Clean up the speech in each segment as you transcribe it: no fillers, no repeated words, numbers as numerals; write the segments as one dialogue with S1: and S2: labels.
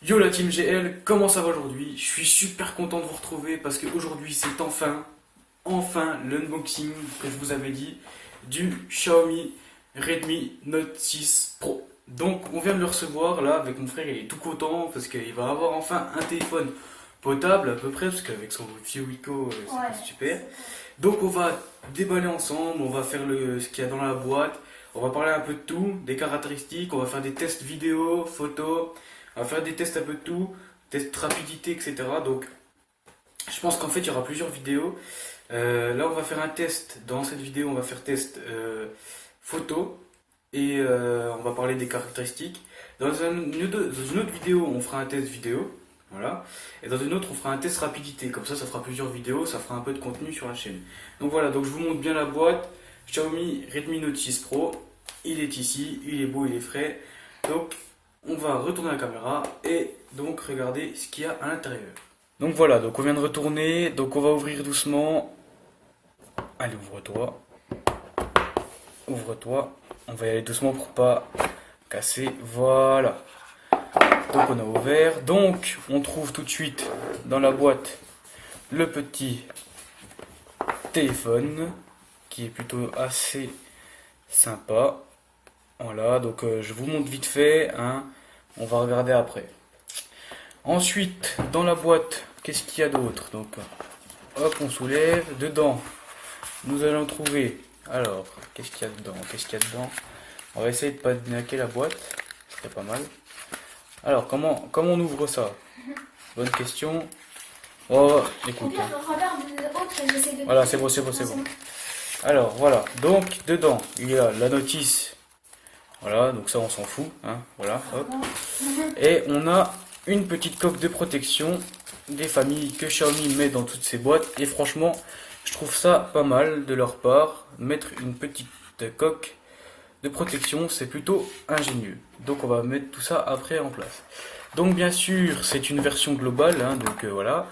S1: Yo la team GL, comment ça va aujourd'hui? Je suis super content de vous retrouver parce qu'aujourd'hui c'est enfin l'unboxing que je vous avais dit du Xiaomi Redmi Note 6 Pro. Donc on vient de le recevoir là avec mon frère, il est tout content parce qu'il va avoir enfin un téléphone potable à peu près parce qu'avec son vieux Wiko c'est
S2: Ouais,
S1: pas super. Donc on va déballer ensemble, on va faire ce qu'il y a dans la boîte, on va parler un peu de tout, des caractéristiques, on va faire des tests vidéo, photos, on va faire des tests un peu de tout, tests rapidité, etc. Donc je pense qu'en fait il y aura plusieurs vidéos. Là on va faire un test, dans cette vidéo on va faire test photo et on va parler des caractéristiques. Dans une autre vidéo on fera un test vidéo. Voilà. Et dans une autre, on fera un test rapidité. Comme ça fera plusieurs vidéos, ça fera un peu de contenu sur la chaîne. Donc voilà, donc je vous montre bien la boîte. Xiaomi Redmi Note 6 Pro. Il est ici, il est beau, il est frais. Donc on va retourner la caméra et donc regarder ce qu'il y a à l'intérieur. Donc voilà, donc on vient de retourner. Donc on va ouvrir doucement. Allez, ouvre-toi. Ouvre-toi. On va y aller doucement pour pas casser. Voilà. Donc on a ouvert, donc on trouve tout de suite dans la boîte le petit téléphone qui est plutôt assez sympa. Voilà, donc je vous montre vite fait, hein, on va regarder après. Ensuite, dans la boîte, qu'est-ce qu'il y a d'autre? Donc hop, on soulève, dedans nous allons trouver, alors qu'est-ce qu'il y a dedans? Qu'est-ce qu'il y a dedans? On va essayer de pas dénaquer la boîte, ce serait pas mal. Alors, comment on ouvre ça? Bonne question. Oh, écoute.
S2: regarde, regarde autre, j'essaie de.
S1: Voilà, c'est bon, c'est bon, c'est bon. Alors, voilà. Donc, dedans, il y a la notice. Voilà, donc ça, on s'en fout. Hein, voilà, hop. Et on a une petite coque de protection des familles que Xiaomi met dans toutes ses boîtes. Et franchement, je trouve ça pas mal de leur part. Mettre une petite coque de protection, c'est plutôt ingénieux. Donc on va mettre tout ça après en place. Donc bien sûr, c'est une version globale, hein, donc voilà.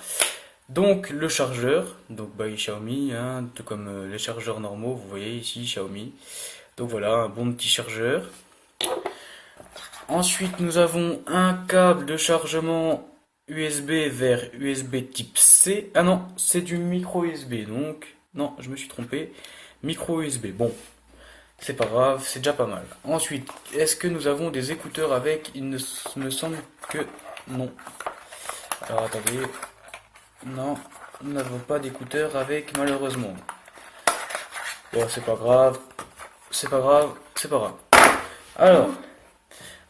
S1: Donc le chargeur, donc by Xiaomi, hein, tout comme les chargeurs normaux, vous voyez ici Xiaomi. Donc voilà, un bon petit chargeur. Ensuite, nous avons un câble de chargement USB vers USB type C. Ah non, c'est du micro USB, donc non, je me suis trompé. Micro USB, bon. C'est pas grave, c'est déjà pas mal. Ensuite, est-ce que nous avons des écouteurs avec? Il ne me semble que non. Alors attendez. Non, nous n'avons pas d'écouteurs avec malheureusement. Bon, c'est pas grave. C'est pas grave, c'est pas grave. Alors,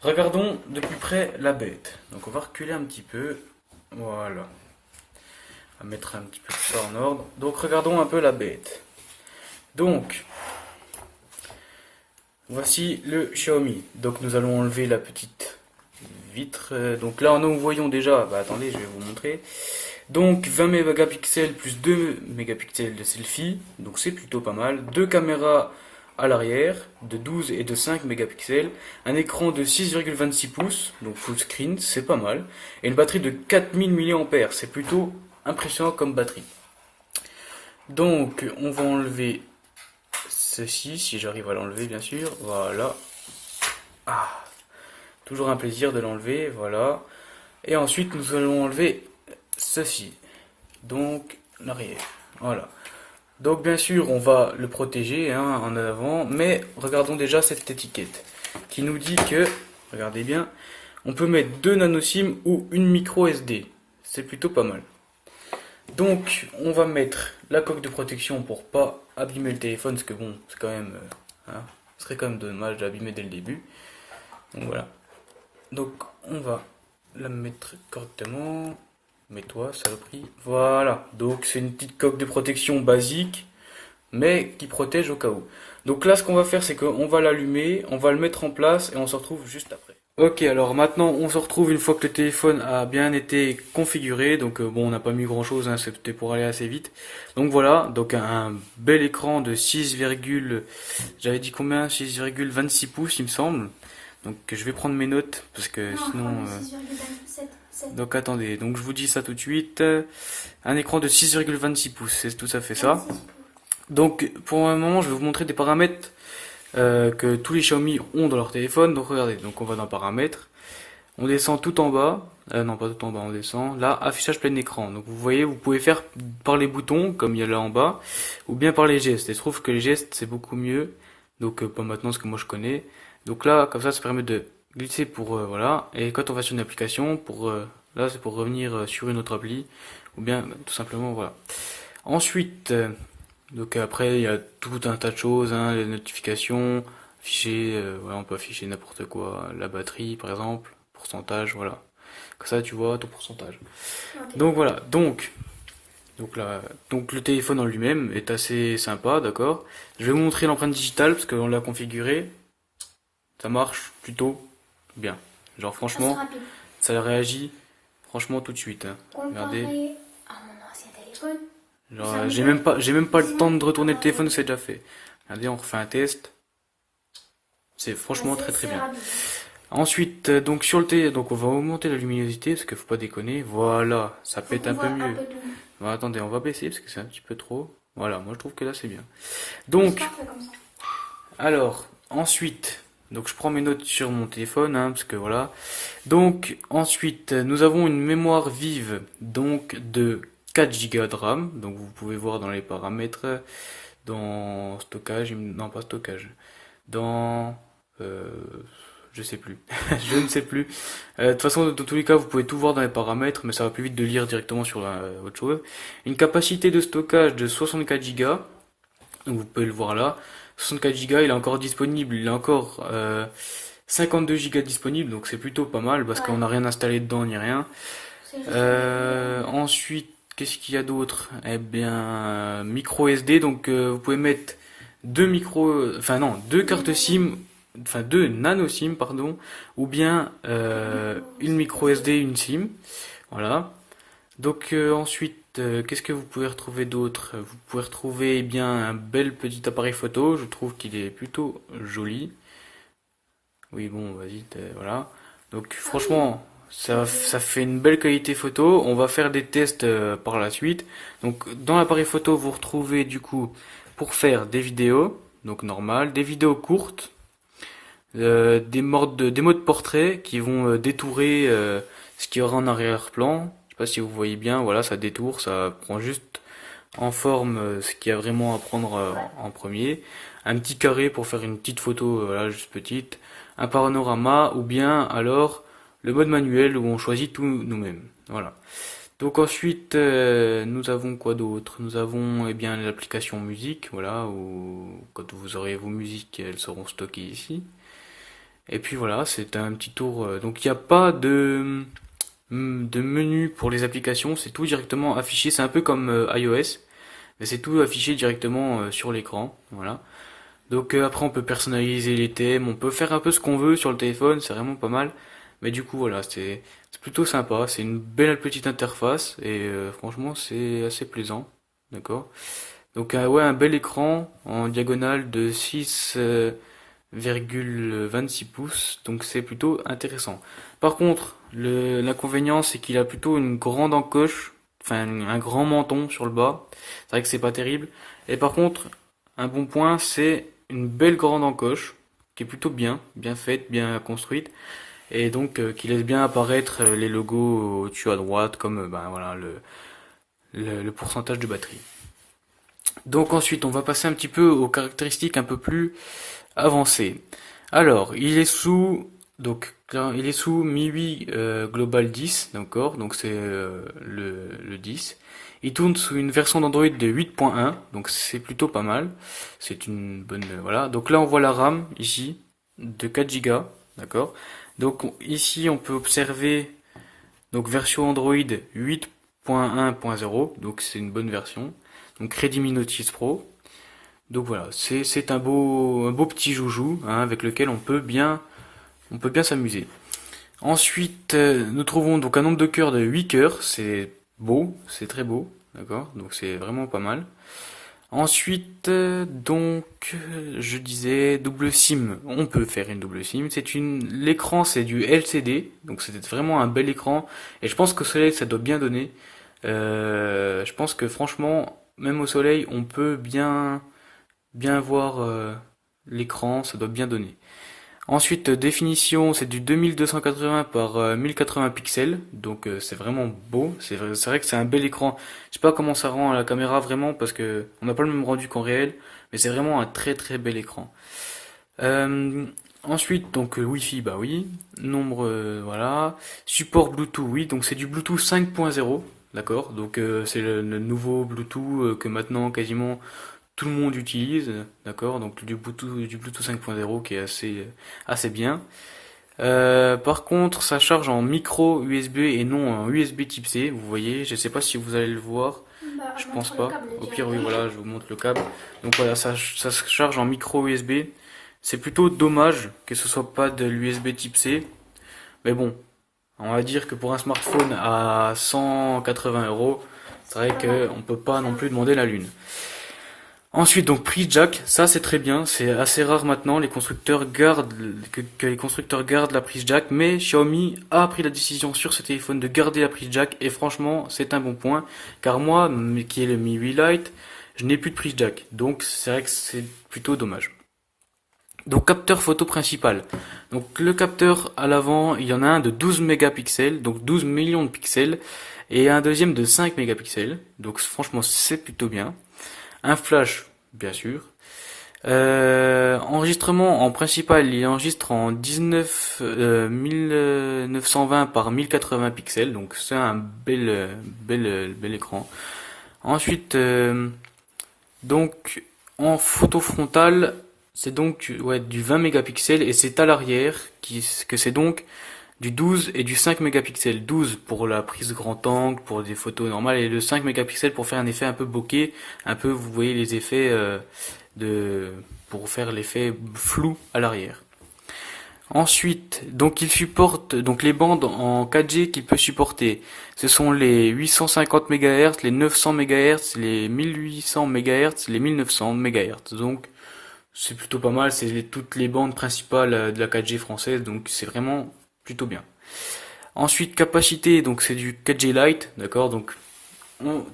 S1: regardons de plus près la bête. Donc on va reculer un petit peu. Voilà. On va mettre un petit peu tout ça en ordre. Donc regardons un peu la bête. Donc, voici le Xiaomi. Donc nous allons enlever la petite vitre. Donc là nous voyons déjà, bah attendez, je vais vous montrer. Donc 20 mégapixels plus 2 mégapixels de selfie. Donc c'est plutôt pas mal. Deux caméras à l'arrière de 12 et de 5 mégapixels. Un écran de 6,26 pouces, donc full screen, c'est pas mal. Et une batterie de 4000 mAh. C'est plutôt impressionnant comme batterie. Donc on va enlever ceci, si j'arrive à l'enlever bien sûr, voilà. Ah, toujours un plaisir de l'enlever, voilà. Et ensuite nous allons enlever ceci, donc l'arrière, voilà. Donc bien sûr on va le protéger hein, en avant, mais regardons déjà cette étiquette qui nous dit que, regardez bien, on peut mettre 2 nano SIM ou une micro SD, c'est plutôt pas mal. Donc on va mettre la coque de protection pour pas abîmer le téléphone, parce que bon, c'est quand même, hein, ce serait quand même dommage d'abîmer dès le début. Donc voilà. Donc on va la mettre correctement. Mets-toi, saloperie. Voilà. Donc c'est une petite coque de protection basique, mais qui protège au cas où. Donc là, ce qu'on va faire, c'est qu'on va l'allumer, on va le mettre en place et on se retrouve juste après. Ok, alors maintenant on se retrouve une fois que le téléphone a bien été configuré. Donc bon, on n'a pas mis grand chose, hein, c'était pour aller assez vite. Donc voilà, donc un bel écran de 6, j'avais dit combien? 6,26 pouces il me semble. Donc je vais prendre mes notes parce que
S2: Non,
S1: sinon...
S2: 6,27.
S1: Donc attendez, donc je vous dis ça tout de suite. Un écran de 6,26 pouces, c'est tout à fait ça. Donc pour un moment, je vais vous montrer des paramètres que tous les Xiaomi ont dans leur téléphone. Donc regardez, donc on va dans paramètres, On descend tout en bas. Non, pas tout en bas, on descend. Là, affichage plein écran. Donc vous voyez, vous pouvez faire par les boutons, comme il y a là en bas, ou bien par les gestes. Et je trouve que les gestes, c'est beaucoup mieux. Donc pas maintenant, ce que moi je connais. Donc là, comme ça permet de glisser pour voilà. Et quand on va sur une application, là c'est pour revenir sur une autre appli, ou bien tout simplement voilà. Ensuite, donc après il y a tout un tas de choses, hein, les notifications, afficher, voilà, on peut afficher n'importe quoi, la batterie par exemple, pourcentage, voilà. Comme ça tu vois ton pourcentage.
S2: Ok.
S1: Donc voilà, donc là, donc le téléphone en lui-même est assez sympa, d'accord. Je vais vous montrer l'empreinte digitale parce qu'on l'a configuré. Ça marche plutôt bien. Genre
S2: Assez
S1: franchement,
S2: rapide.
S1: ça réagit franchement tout de suite, hein. Regardez.
S2: Comparé à mon ancien téléphone,
S1: Genre
S2: ça me
S1: j'ai même pas le temps de retourner le
S2: Ah,
S1: téléphone, c'est déjà fait. Regardez, on refait un test. C'est franchement très très
S2: c'est
S1: bien.
S2: rapide.
S1: Ensuite, donc sur le donc on va augmenter la luminosité parce qu'il faut pas déconner. Voilà, ça
S2: Faut
S1: pète
S2: qu'on
S1: un peu
S2: voit un
S1: mieux.
S2: peu tout.
S1: Bon, attendez, on va baisser parce que c'est un petit peu trop. Voilà, moi je trouve que là c'est bien.
S2: C'est
S1: Donc,
S2: parfait comme ça.
S1: alors, ensuite, donc je prends mes notes sur mon téléphone, hein, parce que voilà. Donc, ensuite, nous avons une mémoire vive, donc de 4 Go de RAM. Donc, vous pouvez voir dans les paramètres, dans stockage, non pas stockage, dans, euh, je sais plus, je ne sais plus. De toute façon, dans tous les cas, vous pouvez tout voir dans les paramètres, mais ça va plus vite de lire directement sur autre chose. Une capacité de stockage de 64 Go. Donc vous pouvez le voir là. 64 Go, il est encore disponible, il est encore 52 Go disponible, donc c'est plutôt pas mal parce qu'on
S2: Ouais,
S1: n'a rien installé dedans ni rien.
S2: c'est juste que...
S1: Ensuite, qu'est-ce qu'il y a d'autre? Eh bien, micro SD, donc vous pouvez mettre deux micros, enfin non, deux cartes SIM, enfin deux nano SIM, pardon, ou bien une micro SD, une SIM, voilà. Donc ensuite, qu'est-ce que vous pouvez retrouver d'autre? Vous pouvez retrouver eh bien un bel petit appareil photo. Je trouve qu'il est plutôt joli. Oui, bon, vas-y, voilà. Donc
S2: Ah oui,
S1: franchement, ça fait une belle qualité photo. On va faire des tests par la suite. Donc dans l'appareil photo, vous retrouvez du coup pour faire des vidéos, donc normal, des vidéos courtes, des modes portrait qui vont détourer ce qu'il y aura en arrière-plan. Je sais pas si vous voyez bien, voilà, ça détourne, ça prend juste en forme ce qu'il y a vraiment à prendre
S2: ouais.
S1: en premier. Un petit carré pour faire une petite photo, voilà, juste petite. Un panorama ou bien alors le mode manuel où on choisit tout nous-mêmes. Voilà. Donc ensuite, nous avons quoi d'autre? Nous avons eh bien l'application musique, voilà, où quand vous aurez vos musiques, elles seront stockées ici. Et puis voilà, c'est un petit tour. Donc il n'y a pas de menu pour les applications, c'est tout directement affiché. C'est un peu comme iOS, mais c'est tout affiché directement sur l'écran. Voilà. Donc après on peut personnaliser les thèmes, on peut faire un peu ce qu'on veut sur le téléphone, c'est vraiment pas mal. Mais du coup voilà, c'est plutôt sympa, c'est une belle petite interface et franchement c'est assez plaisant. D'accord? Donc ouais, un bel écran en diagonale de 6,26 pouces, donc c'est plutôt intéressant. Par contre, l'inconvénient c'est qu'il a plutôt une grande encoche, enfin un grand menton sur le bas. C'est vrai que c'est pas terrible. Et par contre, un bon point c'est une belle grande encoche qui est plutôt bien faite, bien construite, et donc qui laisse bien apparaître les logos au-dessus à droite, comme ben voilà le pourcentage de batterie. Donc ensuite, on va passer un petit peu aux caractéristiques un peu plus avancées. Alors, il est sous MIUI Global 10, d'accord, donc c'est le 10. Il tourne sous une version d'Android de 8.1, donc c'est plutôt pas mal. C'est une bonne voilà. Donc là, on voit la RAM ici de 4 Go, d'accord. Donc ici, on peut observer donc version Android 8.1.0, donc c'est une bonne version. Donc Redmi Note 6 Pro. Donc voilà, c'est un beau petit joujou hein, avec lequel on peut bien s'amuser. Ensuite, nous trouvons donc un nombre de cœurs de 8 cœurs, c'est beau, c'est très beau, d'accord? Donc c'est vraiment pas mal. Ensuite, je disais double SIM. On peut faire une double SIM. L'écran c'est du LCD, donc c'est vraiment un bel écran. Et je pense qu'au soleil ça doit bien donner. Je pense que franchement, même au soleil, on peut bien voir l'écran, ça doit bien donner. Ensuite, définition, c'est du 2280 par 1080 pixels, donc c'est vraiment beau. C'est vrai que c'est un bel écran. Je sais pas comment ça rend à la caméra vraiment parce que on n'a pas le même rendu qu'en réel, mais c'est vraiment un très très bel écran. Euh, Ensuite, donc Wi-Fi, bah oui. Nombre, voilà. Support Bluetooth, oui. Donc c'est du Bluetooth 5.0, d'accord. Donc c'est le nouveau Bluetooth que maintenant quasiment tout le monde utilise, d'accord. Donc du Bluetooth 5.0 qui est assez bien. Par contre, ça charge en micro USB et non en USB Type C. Vous voyez, je sais pas si vous allez le voir.
S2: Bah,
S1: Je pense
S2: montre le
S1: pas.
S2: câble
S1: Au pire, oui,
S2: directement.
S1: voilà, je vous montre le câble. Donc voilà, ça se charge en micro USB. C'est plutôt dommage que ce soit pas de l'USB Type C. Mais bon, on va dire que pour un smartphone à 180 euros, c'est
S2: C'est
S1: vrai
S2: pas mal.
S1: qu'on peut pas
S2: Ça
S1: non
S2: va.
S1: plus demander la lune. Ensuite, donc prise jack, ça c'est très bien, c'est assez rare maintenant, que les constructeurs gardent la prise jack, mais Xiaomi a pris la décision sur ce téléphone de garder la prise jack, et franchement, c'est un bon point, car moi, qui est le Mi 8 Lite, je n'ai plus de prise jack, donc c'est vrai que c'est plutôt dommage. Donc capteur photo principal. Donc le capteur à l'avant, il y en a un de 12 mégapixels, donc 12 millions de pixels, et un deuxième de 5 mégapixels, donc franchement c'est plutôt bien. Un flash, bien sûr. Enregistrement en principal, il enregistre en 1920 par 1080 pixels, donc c'est un bel écran. Ensuite, donc en photo frontale, c'est donc ouais, du 20 mégapixels et c'est à l'arrière que c'est donc du 12 et du 5 mégapixels. 12 pour la prise grand angle, pour des photos normales, et le 5 mégapixels pour faire un effet un peu bokeh, un peu, vous voyez les effets de, pour faire l'effet flou à l'arrière. Ensuite, donc il supporte donc les bandes en 4G qu'il peut supporter. Ce sont les 850 MHz, les 900 MHz, les 1800 MHz, les 1900 MHz. Donc c'est plutôt pas mal, c'est toutes les bandes principales de la 4G française, donc c'est vraiment plutôt bien. Ensuite, capacité, donc c'est du 4G Lite, d'accord. Donc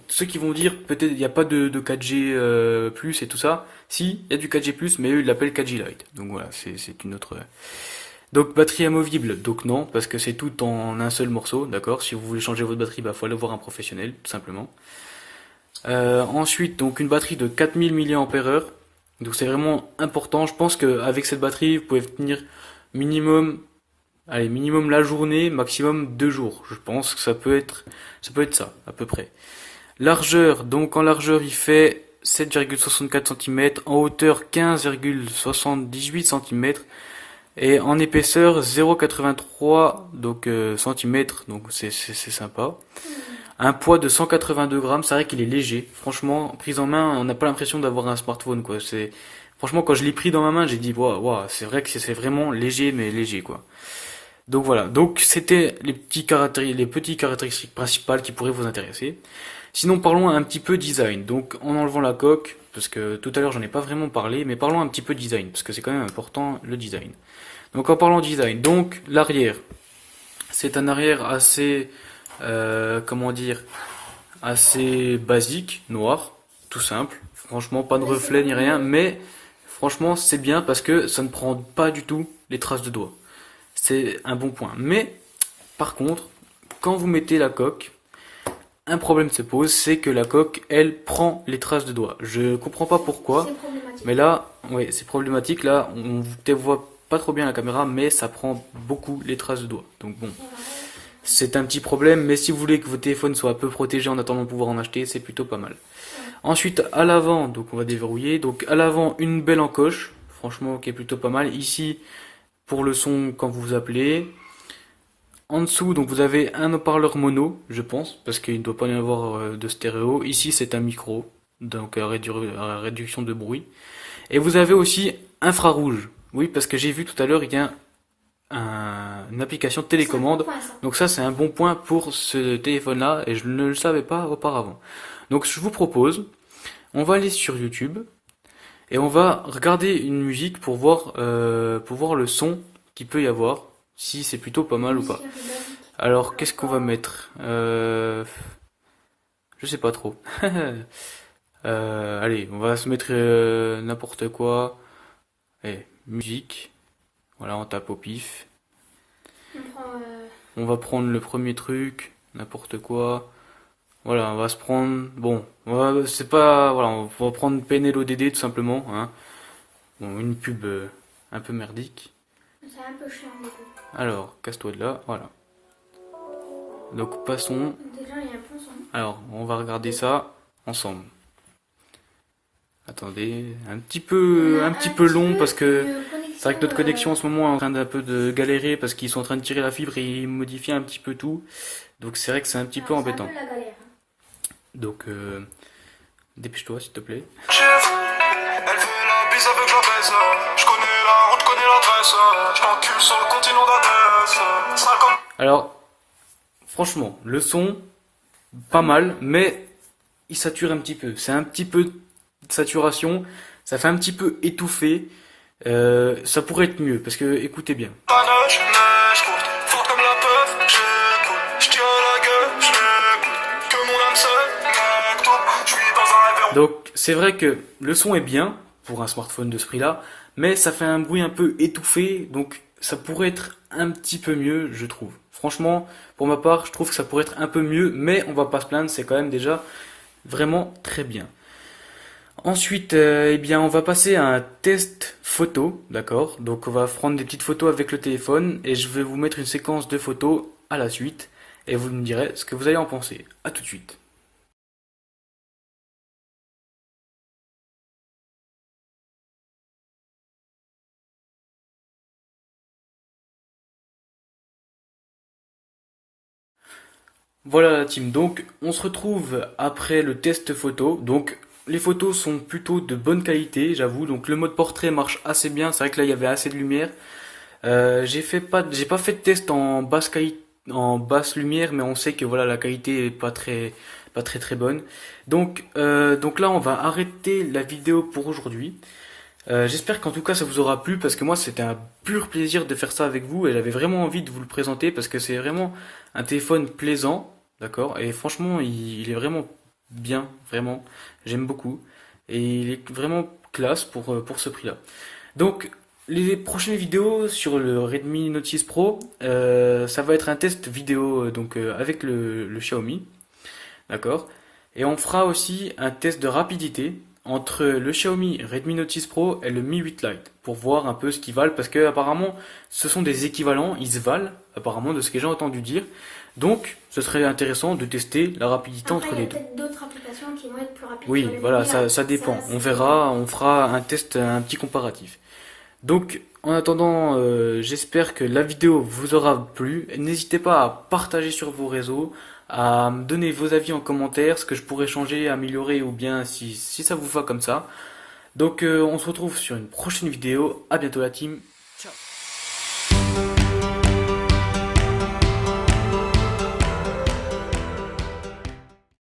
S1: ceux qui vont dire peut-être il n'y a pas de 4G plus et tout ça, si, il y a du 4G plus, mais eux ils l'appellent 4G Lite. Donc voilà, c'est une autre. Donc batterie amovible, donc non, parce que c'est tout en un seul morceau, d'accord. Si vous voulez changer votre batterie, bah faut aller voir un professionnel, tout simplement. Ensuite, donc une batterie de 4000 mAh. Donc c'est vraiment important. Je pense qu'avec cette batterie, vous pouvez tenir minimum, allez, minimum la journée, maximum 2 jours. Je pense que ça peut être ça, à peu près. Largeur, donc en largeur, il fait 7,64 cm, en hauteur 15,78 cm et en épaisseur 0,83 donc centimètres, donc c'est sympa. Un poids de 182 grammes, c'est vrai qu'il est léger. Franchement, prise en main, on n'a pas l'impression d'avoir un smartphone, quoi. C'est, franchement, quand je l'ai pris dans ma main, j'ai dit, waouh, waouh, c'est vrai que c'est vraiment léger, mais léger, quoi. Donc voilà. Donc c'était les petits caractéristiques principales qui pourraient vous intéresser. Sinon, parlons un petit peu design. Donc, en enlevant la coque, parce que tout à l'heure, j'en ai pas vraiment parlé, mais parlons un petit peu design, parce que c'est quand même important, le design. Donc, en parlant design, donc, l'arrière. C'est un arrière assez, comment dire, assez basique, noir, tout simple. Franchement, pas de
S2: Mais c'est
S1: reflet ni
S2: pas
S1: rien,
S2: mieux.
S1: mais franchement, c'est bien parce que ça ne prend pas du tout les traces de doigts. C'est un bon point. Mais, par contre, quand vous mettez la coque, un problème se pose, c'est que la coque, elle prend les traces de doigts. Je comprends pas pourquoi,
S2: C'est problématique.
S1: mais là, oui, c'est problématique. Là, on ne voit pas trop bien la caméra, mais ça prend beaucoup les traces de doigts. Donc bon, c'est un petit problème, mais si vous voulez que votre téléphone soit un peu protégé en attendant de pouvoir en acheter, c'est plutôt pas mal. Ensuite, à l'avant, donc on va déverrouiller. Donc à l'avant, une belle encoche, franchement, qui est plutôt pas mal. Ici, pour le son quand vous appelez. En dessous, donc vous avez un haut-parleur mono, je pense, parce qu'il ne doit pas y avoir de stéréo. Ici, c'est un micro, donc à réduction de bruit. Et vous avez aussi infrarouge. Oui, parce que j'ai vu tout à l'heure, il y a une application de
S2: C'est un bon
S1: télécommande.
S2: point, ça.
S1: Donc ça, c'est un bon point pour ce téléphone-là, et je ne le savais pas auparavant. Donc je vous propose, on va aller sur YouTube, et on va regarder une musique pour voir le son qu'il peut y avoir, si c'est plutôt pas mal ou
S2: Musique
S1: pas.
S2: un peu basique.
S1: Alors, qu'est-ce qu'on va
S2: Encore.
S1: mettre je sais pas trop. Allez, on va se mettre n'importe quoi. Allez, musique. Voilà, on tape au pif.
S2: On prend.
S1: On va prendre le premier truc, n'importe quoi. Voilà, on va se prendre. Bon, c'est pas. Voilà, on va prendre PNL ODD tout simplement. Hein. Bon, une pub un peu merdique.
S2: C'est un peu cher du coup.
S1: Alors, casse-toi de là, voilà. Donc, passons.
S2: Déjà, il y a un ponçon.
S1: Alors, on va regarder ça ensemble. Attendez, un petit peu long parce que c'est vrai que notre connexion en ce moment est en train d'un peu de galérer parce qu'ils sont en train de tirer la fibre et ils modifient un petit peu tout. Donc c'est vrai que c'est un petit peu embêtant.
S2: C'est un peu la galère.
S1: Donc dépêche-toi s'il te plaît.
S3: Chez vous, elle fait la bise avec la baisse. Je connais la route, connais l'adresse. Je m'encule sur le continent d'Adès. 50.
S1: Alors, franchement, le son, pas mal, mais il sature un petit peu. C'est un petit peu de saturation, ça fait un petit peu étouffé. Ça pourrait être mieux, parce que écoutez bien.
S3: La neige, neige courte, forte comme la peur, j'écoute. Je tire la gueule, je l'écoute. Que mon âme se m'étouffe. Je suis dans un rêve.
S1: Donc c'est vrai que le son est bien pour un smartphone de ce prix-là, mais ça fait un bruit un peu étouffé, donc ça pourrait être un petit peu mieux, je trouve. Franchement, pour ma part, je trouve que ça pourrait être un peu mieux, mais on va pas se plaindre, c'est quand même déjà vraiment très bien. Ensuite, eh bien, on va passer à un test photo, d'accord? Donc, on va prendre des petites photos avec le téléphone et je vais vous mettre une séquence de photos à la suite et vous me direz ce que vous allez en penser. À tout de suite. Voilà la team, donc on se retrouve après le test photo. Donc les photos sont plutôt de bonne qualité, j'avoue. Donc le mode portrait marche assez bien. C'est vrai que là il y avait assez de lumière. J'ai pas fait de test en basse qualité, en basse lumière, mais on sait que voilà la qualité est pas très bonne. Donc là on va arrêter la vidéo pour aujourd'hui. J'espère qu'en tout cas ça vous aura plu parce que moi c'était un pur plaisir de faire ça avec vous et j'avais vraiment envie de vous le présenter parce que c'est vraiment un téléphone plaisant, d'accord? Et franchement il est vraiment bien, vraiment, j'aime beaucoup et il est vraiment classe pour ce prix-là. Donc les prochaines vidéos sur le Redmi Note 6 Pro, ça va être un test vidéo avec le Xiaomi, d'accord? Et on fera aussi un test de rapidité entre le Xiaomi Redmi Note 6 Pro et le Mi 8 Lite pour voir un peu ce qu'ils valent parce que apparemment ce sont des équivalents, ils se valent apparemment de ce que j'ai entendu dire. Donc ce serait intéressant de tester la rapidité
S2: Après,
S1: entre
S2: il y
S1: les
S2: a
S1: deux.
S2: peut-être d'autres applications qui vont être plus rapides.
S1: Oui,
S2: sur le
S1: voilà,
S2: Lumia.
S1: ça dépend.
S2: Ça,
S1: On verra, on fera un test, un petit comparatif. Donc, en attendant, j'espère que la vidéo vous aura plu. N'hésitez pas à partager sur vos réseaux, à me donner vos avis en commentaire, ce que je pourrais changer, améliorer ou bien si ça vous va comme ça. Donc, on se retrouve sur une prochaine vidéo. À bientôt la team.